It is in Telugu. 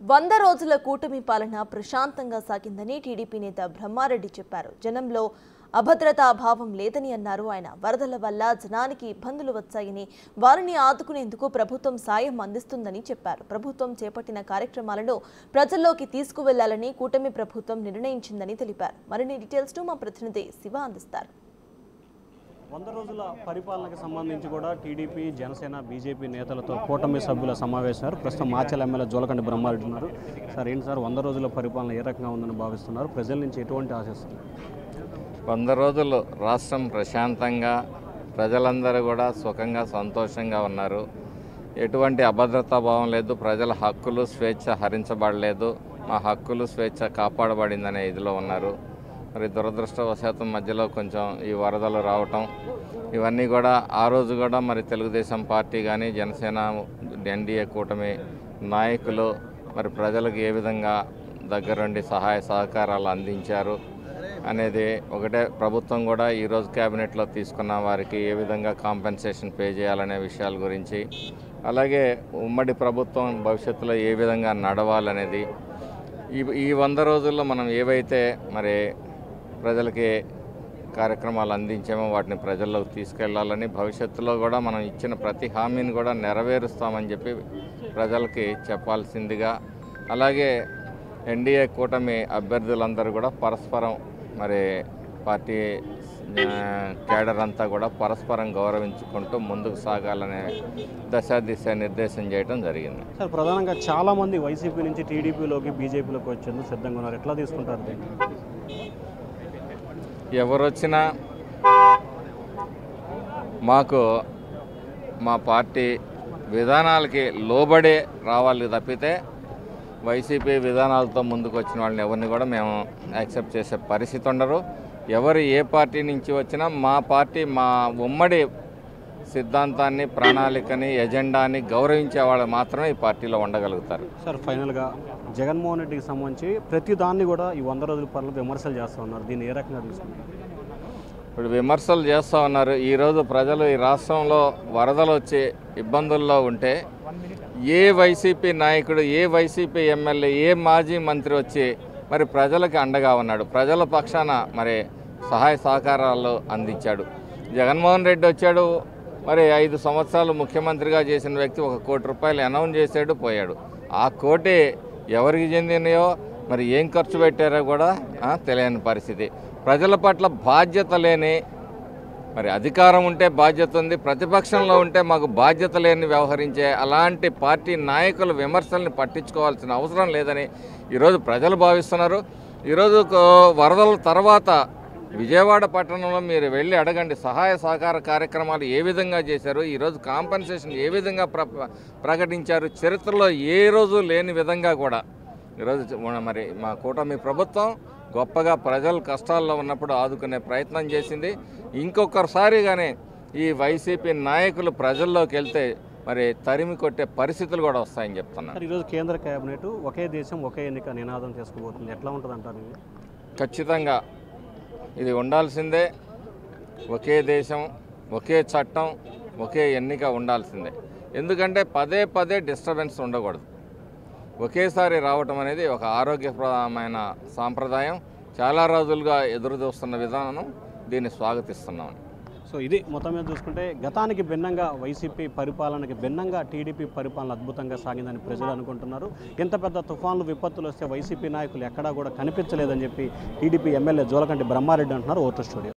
100 రోజుల కూటమి పాలన ప్రశాంతంగా సాగిందని టీడీపీ నేత బ్రహ్మారెడ్డి చెప్పారు. జనంలో అభద్రతా భావం లేదని అన్నారు ఆయన. వరదల వల్ల జనానికి ఇబ్బందులు వచ్చాయని, వారిని ఆదుకునేందుకు ప్రభుత్వం సాయం అందిస్తుందని చెప్పారు. ప్రభుత్వం చేపట్టిన కార్యక్రమాలను ప్రజల్లోకి తీసుకువెళ్లాలని కూటమి ప్రభుత్వం నిర్ణయించిందని తెలిపారు. మరిన్ని డీటెయిల్స్ మా ప్రతినిధి శివ అందిస్తారు. 100 రోజుల పరిపాలనకు సంబంధించి కూడా టీడీపీ, జనసేన, బీజేపీ నేతలతో కూటమి సభ్యుల సమావేశాలు. ప్రస్తుతం మాచల్ ఎమ్మెల్యే జోలకంటి బ్రహ్మారెడ్డి ఉన్నారు. సార్, ఏంటి సార్ 100 రోజుల పరిపాలన ఏ రకంగా ఉందని భావిస్తున్నారు? ప్రజల నుంచి ఎటువంటి ఆశిస్తున్నారు? 100 రోజులు రాష్ట్రం ప్రశాంతంగా, ప్రజలందరూ కూడా సుఖంగా, సంతోషంగా ఉన్నారు. ఎటువంటి అభద్రతా భావం లేదు. ప్రజల హక్కులు, స్వేచ్ఛ హరించబడలేదు. మా హక్కులు, స్వేచ్ఛ కాపాడబడిందనే ఇదిలో ఉన్నారు. మరి దురదృష్టవశాత్తు మధ్యలో కొంచెం ఈ వరదలు రావటం, ఇవన్నీ కూడా ఆ రోజు కూడా మరి తెలుగుదేశం పార్టీ కానీ, జనసేన, ఎన్డీఏ కూటమి నాయకులు మరి ప్రజలకు ఏ విధంగా దగ్గరుండి సహాయ సహకారాలు అందించారు అనేది ఒకటే. ప్రభుత్వం కూడా ఈరోజు క్యాబినెట్లో తీసుకున్న వారికి ఏ విధంగా కాంపెన్సేషన్ పే చేయాలనే విషయాల గురించి, అలాగే ఉమ్మడి ప్రభుత్వం భవిష్యత్తులో ఏ విధంగా నడవాలనేది, ఈ 100 రోజుల్లో మనం ఏవైతే మరి ప్రజలకి కార్యక్రమాలు అందించామో వాటిని ప్రజల్లోకి తీసుకెళ్లాలని, భవిష్యత్తులో కూడా మనం ఇచ్చిన ప్రతి హామీని కూడా నెరవేరుస్తామని చెప్పి ప్రజలకి చెప్పాల్సిందిగా, అలాగే ఎన్డీఏ కూటమి అభ్యర్థులందరూ కూడా పరస్పరం మరి పార్టీ కేడర్ అంతా కూడా పరస్పరం గౌరవించుకుంటూ ముందుకు సాగాలనే దిశ నిర్దేశం చేయడం జరిగింది. సార్, ప్రధానంగా చాలామంది వైసీపీ నుంచి టీడీపీలోకి, బీజేపీలోకి వచ్చేందుకు సిద్ధంగా ఉన్నారు. ఎట్లా తీసుకుంటారు దీన్ని? ఎవరు వచ్చినా మాకు మా పార్టీ విధానాలకి లోబడే రావాలి తప్పితే వైసీపీ విధానాలతో ముందుకు వచ్చిన వాళ్ళని ఎవరిని కూడా మేము యాక్సెప్ట్ చేసే పరిస్థితి ఉండరు. ఎవరు ఏ పార్టీ నుంచి వచ్చినా మా పార్టీ మా ఉమ్మడి సిద్ధాంతాన్ని, ప్రణాళికని, ఎజెండాని గౌరవించే వాళ్ళు మాత్రమే ఈ పార్టీలో ఉండగలుగుతారు. సార్, ఫైనల్గా జగన్మోహన్ రెడ్డికి సంబంధించి ప్రతి దాన్ని కూడా ఈ 100 రోజుల పాలన విమర్శలు చేస్తూ ఉన్నారు. దీన్ని ఏ రకంగా తీసుకుంటారు? ఇప్పుడు విమర్శలు చేస్తూ ఉన్నారు. ఈరోజు ప్రజలు ఈ రాష్ట్రంలో వరదలు వచ్చి ఇబ్బందుల్లో ఉంటే ఏ వైసీపీ నాయకుడు, ఏ వైసీపీ ఎమ్మెల్యే, ఏ మాజీ మంత్రి వచ్చి మరి ప్రజలకు అండగా ఉన్నాడు, ప్రజల పక్షాన మరి సహాయ సహకారాలు అందించాడు? జగన్మోహన్ రెడ్డి వచ్చాడు, మరి 5 సంవత్సరాలు ముఖ్యమంత్రిగా చేసిన వ్యక్తి 1 కోటి రూపాయలు అనౌన్స్ చేశాడు, పోయాడు. ఆ కోటి ఎవరికి చెందినయో, మరి ఏం ఖర్చు పెట్టారో కూడా తెలియని పరిస్థితి. ప్రజల పట్ల బాధ్యత లేని, మరి అధికారం ఉంటే బాధ్యత ఉంది, ప్రతిపక్షంలో ఉంటే మాకు బాధ్యత లేని వ్యవహరించే అలాంటి పార్టీ నాయకుల విమర్శల్ని పట్టించుకోవాల్సిన అవసరం లేదని ఈరోజు ప్రజలు భావిస్తున్నారు. ఈరోజు వరదల తర్వాత విజయవాడ పట్టణంలో మీరు వెళ్ళి అడగండి, సహాయ సహకార కార్యక్రమాలు ఏ విధంగా చేశారు, ఈరోజు కాంపెన్సేషన్ ఏ విధంగా ప్రకటించారు, చరిత్రలో ఏ రోజు లేని విధంగా కూడా ఈరోజు మరి మా కూటమి ప్రభుత్వం గొప్పగా ప్రజలు కష్టాల్లో ఉన్నప్పుడు ఆదుకునే ప్రయత్నం చేసింది. ఇంకొకసారి కానీ ఈ వైసీపీ నాయకులు ప్రజల్లోకి వెళ్తే మరి తరిమి కొట్టే పరిస్థితులు కూడా వస్తాయని చెప్తున్నారు. ఈరోజు కేంద్ర కేబినెట్ ఒకే దేశం ఒకే ఎన్నిక నినాదం చేసుకోబోతుంది. ఎట్లా ఉంటుంది అంటారు? ఖచ్చితంగా ఇది ఉండాల్సిందే. ఒకే దేశం, ఒకే చట్టం, ఒకే ఎన్నిక ఉండాల్సిందే. ఎందుకంటే పదే పదే డిస్టర్బెన్స్ ఉండకూడదు. ఒకేసారి రావటం అనేది ఒక ఆరోగ్యప్రదమైన సాంప్రదాయం. చాలా రోజులుగా ఎదురు చూస్తున్న విధానం, దీన్ని స్వాగతిస్తున్నాం. సో ఇది మొత్తం మీద చూసుకుంటే గతానికి భిన్నంగా వైసీపీ పరిపాలనకి భిన్నంగా టీడీపీ పరిపాలన అద్భుతంగా సాగిందని ప్రజలు అనుకుంటున్నారు. ఎంత పెద్ద తుఫాన్లు, విపత్తులు వస్తే వైసీపీ నాయకులు ఎక్కడా కూడా కనిపించలేదని చెప్పి టీడీపీ ఎమ్మెల్యే జోలకంటి బ్రహ్మారెడ్డి అంటున్నారు. Vote studio.